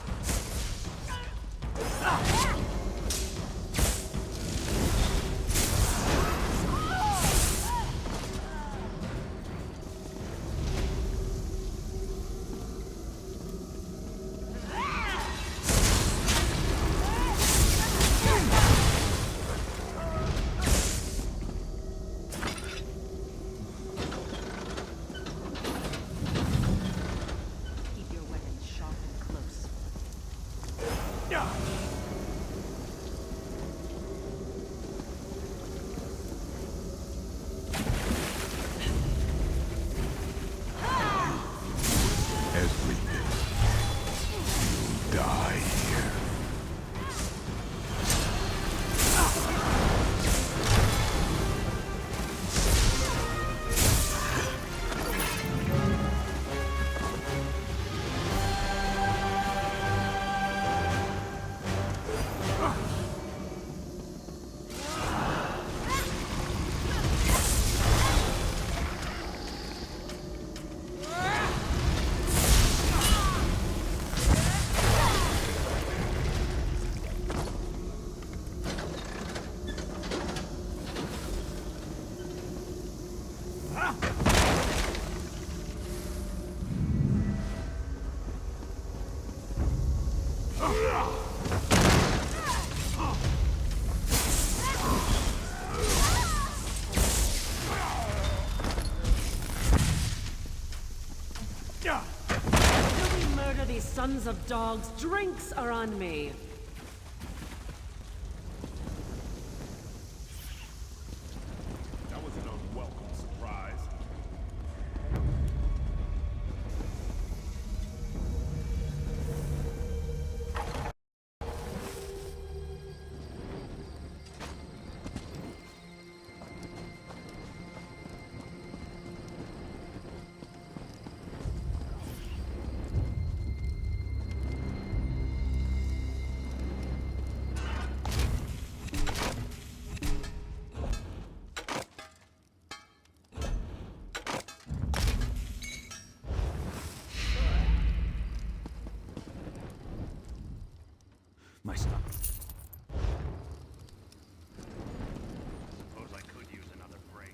Sons of dogs, drinks are on me. That was an unwelcome surprise. My stomach. Suppose I could use another break.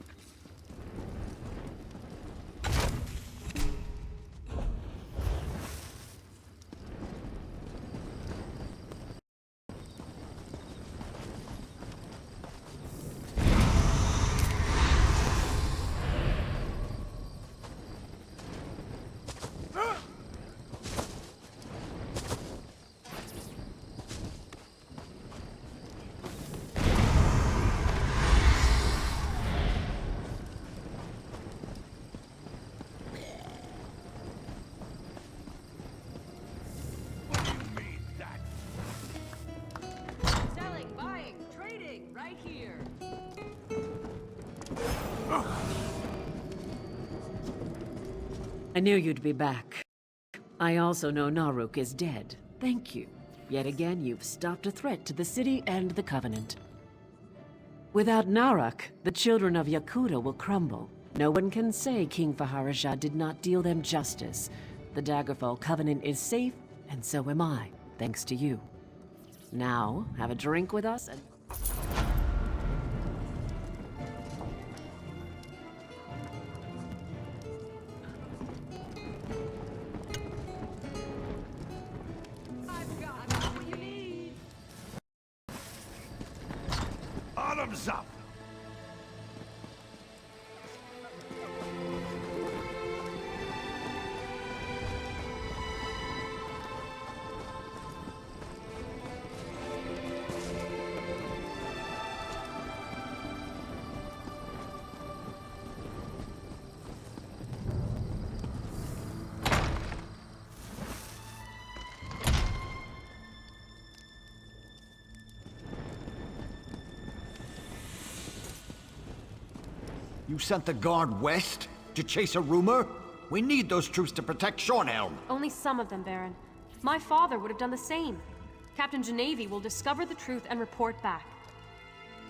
I knew you'd be back. I also know Naruk is dead. Thank you. Yet again, you've stopped a threat to the city and the Covenant. Without Naruk, the children of Yakuta will crumble. No one can say King Faharaja did not deal them justice. The Daggerfall Covenant is safe, and so am I, thanks to you. Now, have a drink with us and... Bottoms up! You sent the guard west to chase a rumor? We need those troops to protect Shornhelm. Only some of them, Baron. My father would have done the same. Captain Genevi will discover the truth and report back.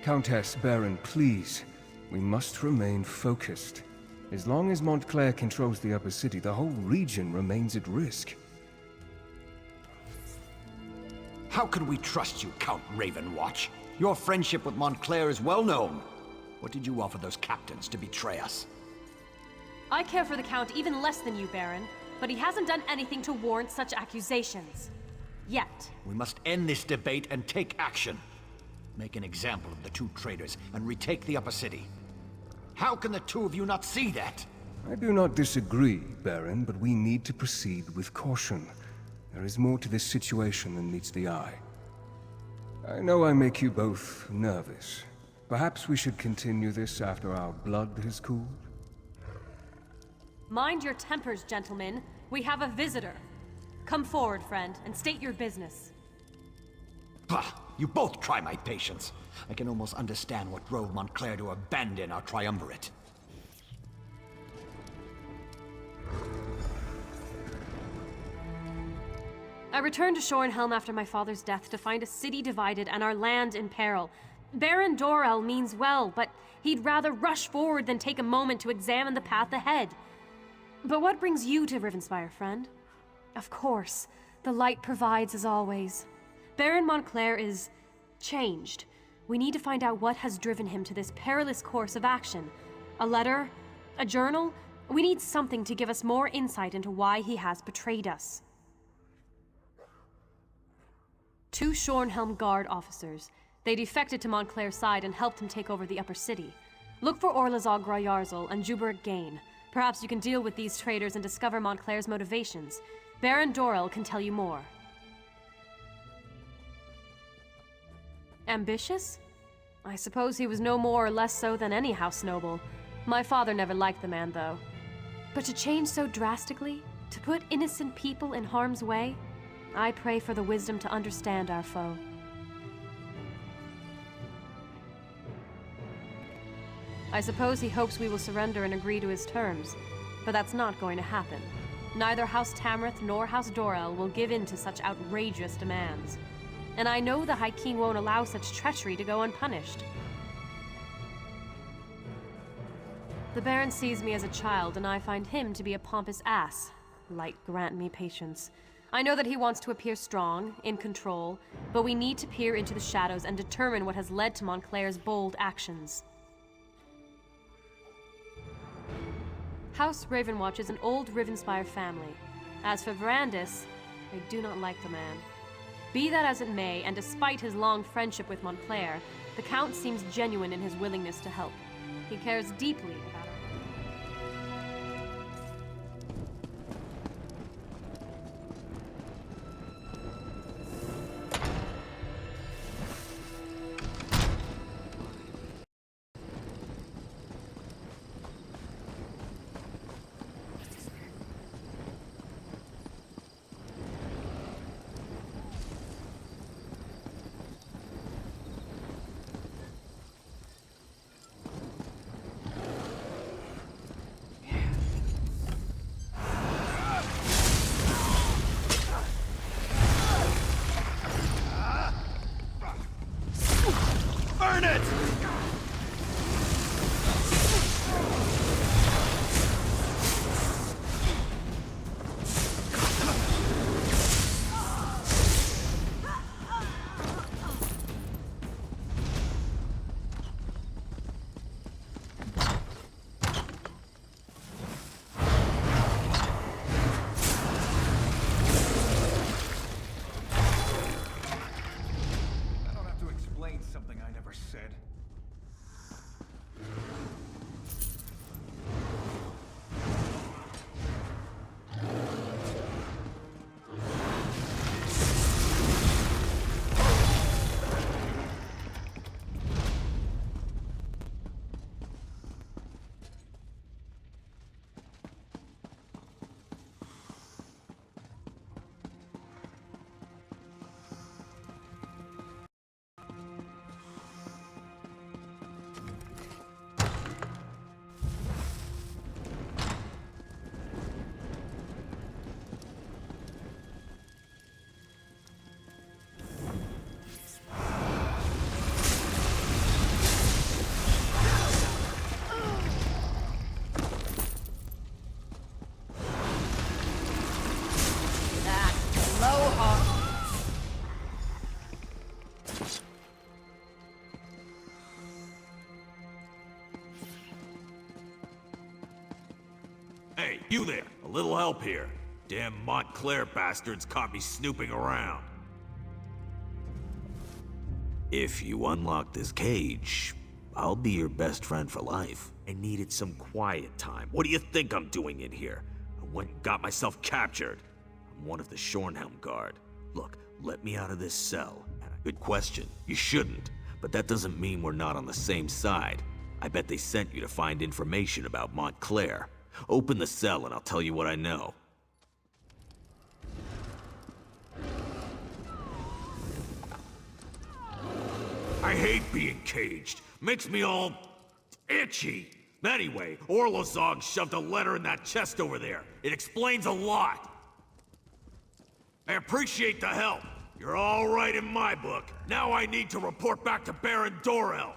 Countess, Baron, please. We must remain focused. As long as Montclair controls the upper city, the whole region remains at risk. How can we trust you, Count Ravenwatch? Your friendship with Montclair is well known. What did you offer those captains to betray us? I care for the Count even less than you, Baron, but he hasn't done anything to warrant such accusations. Yet. We must end this debate and take action. Make an example of the two traitors and retake the upper city. How can the two of you not see that? I do not disagree, Baron, but we need to proceed with caution. There is more to this situation than meets the eye. I know I make you both nervous. Perhaps we should continue this after our blood has cooled? Mind your tempers, gentlemen. We have a visitor. Come forward, friend, and state your business. Bah! You both try my patience. I can almost understand what drove Montclair to abandon our triumvirate. I returned to Shorenhelm after my father's death to find a city divided and our land in peril. Baron Dorell means well, but he'd rather rush forward than take a moment to examine the path ahead. But what brings you to Ривенспайр, friend? Of course, the light provides as always. Baron Montclair is changed. We need to find out what has driven him to this perilous course of action. A letter? A journal? We need something to give us more insight into why he has betrayed us. 2 Shorenhelm Guard officers. They defected to Montclair's side and helped him take over the upper city. Look for Orlazog Grayarzel and Juberik Gain. Perhaps you can deal with these traitors and discover Montclair's motivations. Baron Dorell can tell you more. Ambitious? I suppose he was no more or less so than any house noble. My father never liked the man, though. But to change so drastically? To put innocent people in harm's way? I pray for the wisdom to understand our foe. I suppose he hopes we will surrender and agree to his terms, but that's not going to happen. Neither House Tamrith nor House Dorell will give in to such outrageous demands. And I know the High King won't allow such treachery to go unpunished. The Baron sees me as a child, and I find him to be a pompous ass. Light grant me patience. I know that he wants to appear strong, in control, but we need to peer into the shadows and determine what has led to Montclair's bold actions. House Ravenwatch is an old Ривенспайр family. As for Verandis, I do not like the man. Be that as it may, and despite his long friendship with Montclair, the Count seems genuine in his willingness to help. He cares deeply about our... Hey, you there! A little help here. Damn Montclair bastards caught me snooping around. If you unlock this cage, I'll be your best friend for life. I needed some quiet time. What do you think I'm doing in here? I went and got myself captured. I'm one of the Shornhelm Guard. Look, let me out of this cell. Good question. You shouldn't. But that doesn't mean we're not on the same side. I bet they sent you to find information about Montclair. Open the cell and I'll tell you what I know. I hate being caged. Makes me all itchy. Anyway, Orlozog shoved a letter in that chest over there. It explains a lot. I appreciate the help. You're all right in my book. Now I need to report back to Baron Dorel.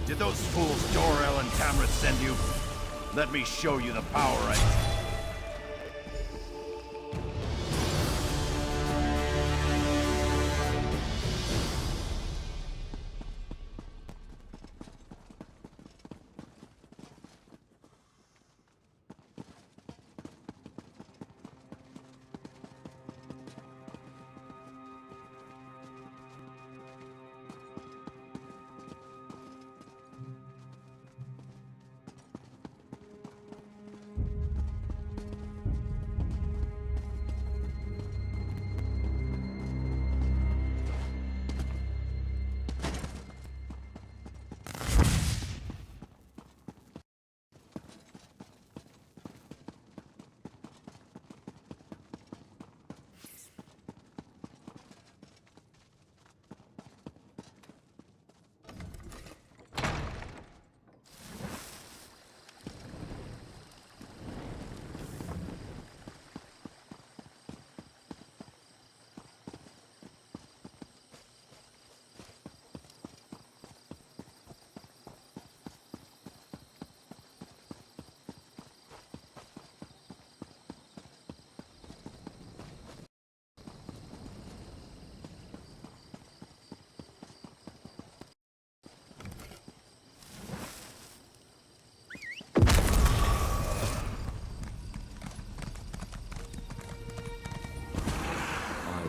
Did those fools Dorel and Tamrith send you? Let me show you the power I...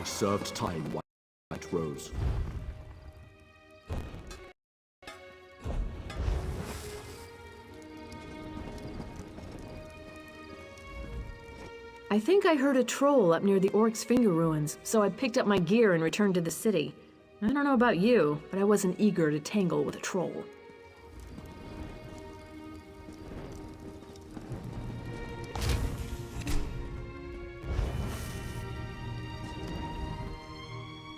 Served time, White Rose. I think I heard a troll up near the Orc's Finger ruins, so I picked up my gear and returned to the city. I don't know about you, but I wasn't eager to tangle with a troll.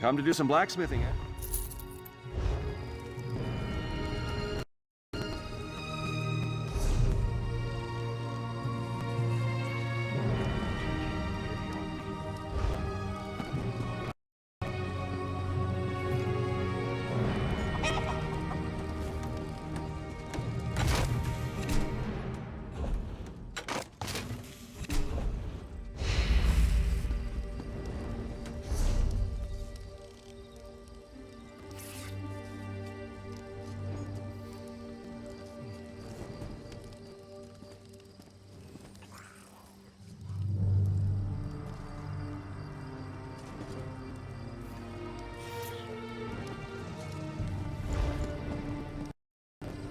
Come to do some blacksmithing, eh?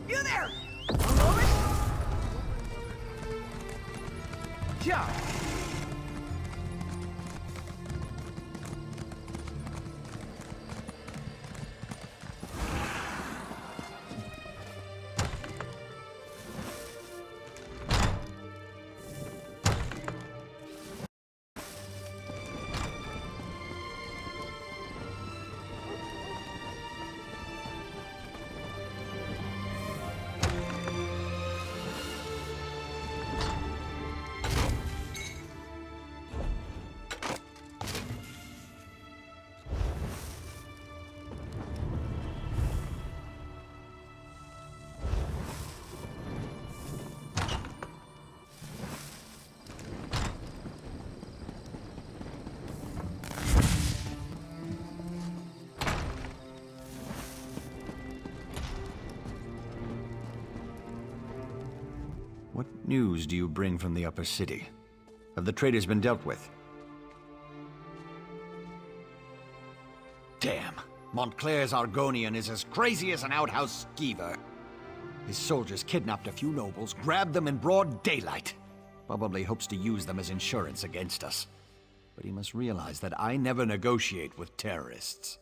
You there! Yeah. What news do you bring from the upper city? Have the traitors been dealt with? Damn! Montclair's Argonian is as crazy as an outhouse skeever. His soldiers kidnapped a few nobles, grabbed them in broad daylight. Probably hopes to use them as insurance against us. But he must realize that I never negotiate with terrorists.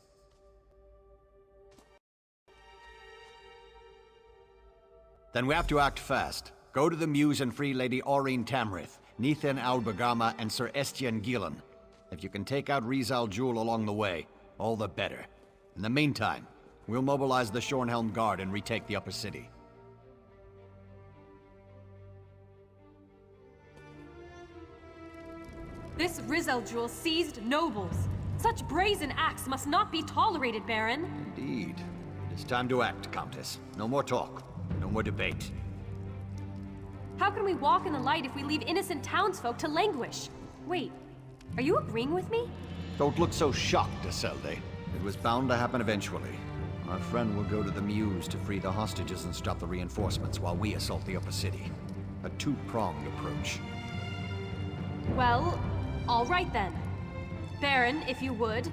Then we have to act fast. Go to the Muse and free Lady Aurene Tamrith, Nethan Albergama, and Sir Estienne Gillen. If you can take out Rizal Jewel along the way, all the better. In the meantime, we'll mobilize the Shornhelm Guard and retake the upper city. This Rizal Jewel seized nobles. Such brazen acts must not be tolerated, Baron. Indeed. It's time to act, Countess. No more talk. No more debate. How can we walk in the light if we leave innocent townsfolk to languish? Wait, are you agreeing with me? Don't look so shocked, Isolde. It was bound to happen eventually. Our friend will go to the Muse to free the hostages and stop the reinforcements while we assault the upper city. A two-pronged approach. Well, all right then. Baron, if you would,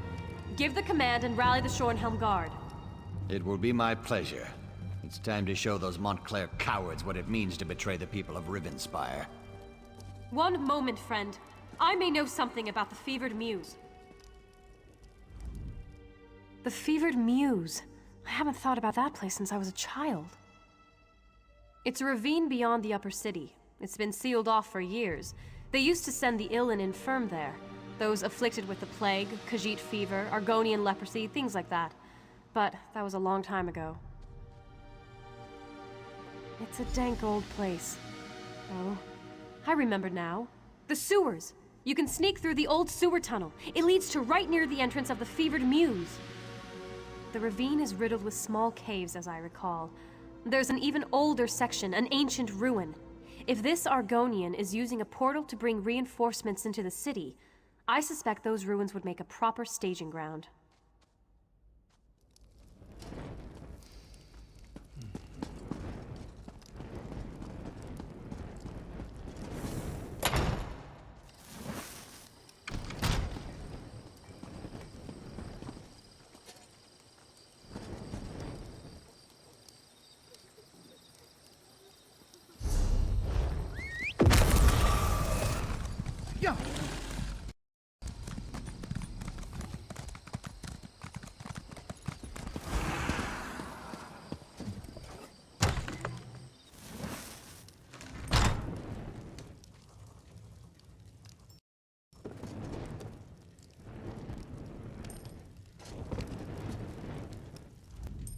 give the command and rally the Schornhelm Guard. It will be my pleasure. It's time to show those Montclair cowards what it means to betray the people of Ривенспайр. One moment, friend. I may know something about the Fevered Muse. The Fevered Muse. I haven't thought about that place since I was a child. It's a ravine beyond the upper city. It's been sealed off for years. They used to send the ill and infirm there. Those afflicted with the plague, Khajiit fever, Argonian leprosy, things like that. But that was a long time ago. It's a dank old place. Oh, I remember now. The sewers! You can sneak through the old sewer tunnel. It leads to right near the entrance of the Fevered Muse. The ravine is riddled with small caves, as I recall. There's an even older section, an ancient ruin. If this Argonian is using a portal to bring reinforcements into the city, I suspect those ruins would make a proper staging ground.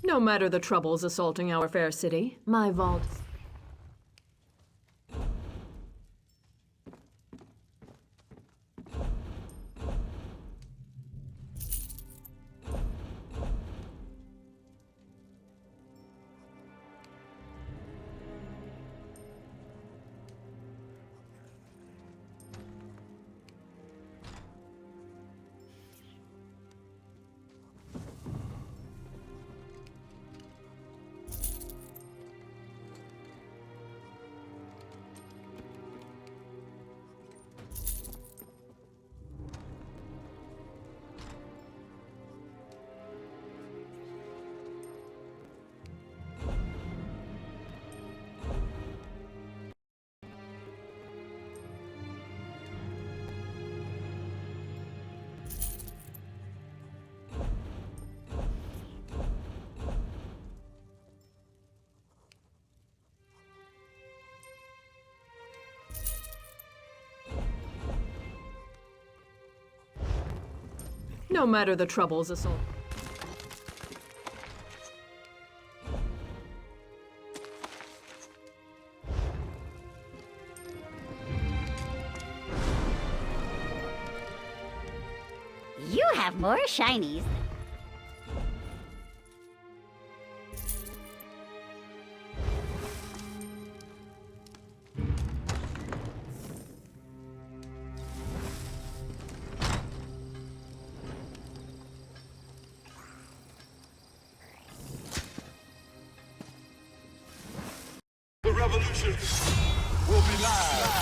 No matter the troubles assaulting our fair city, my vault... No matter the troubles assault... You have more shinies. The revolution will be live.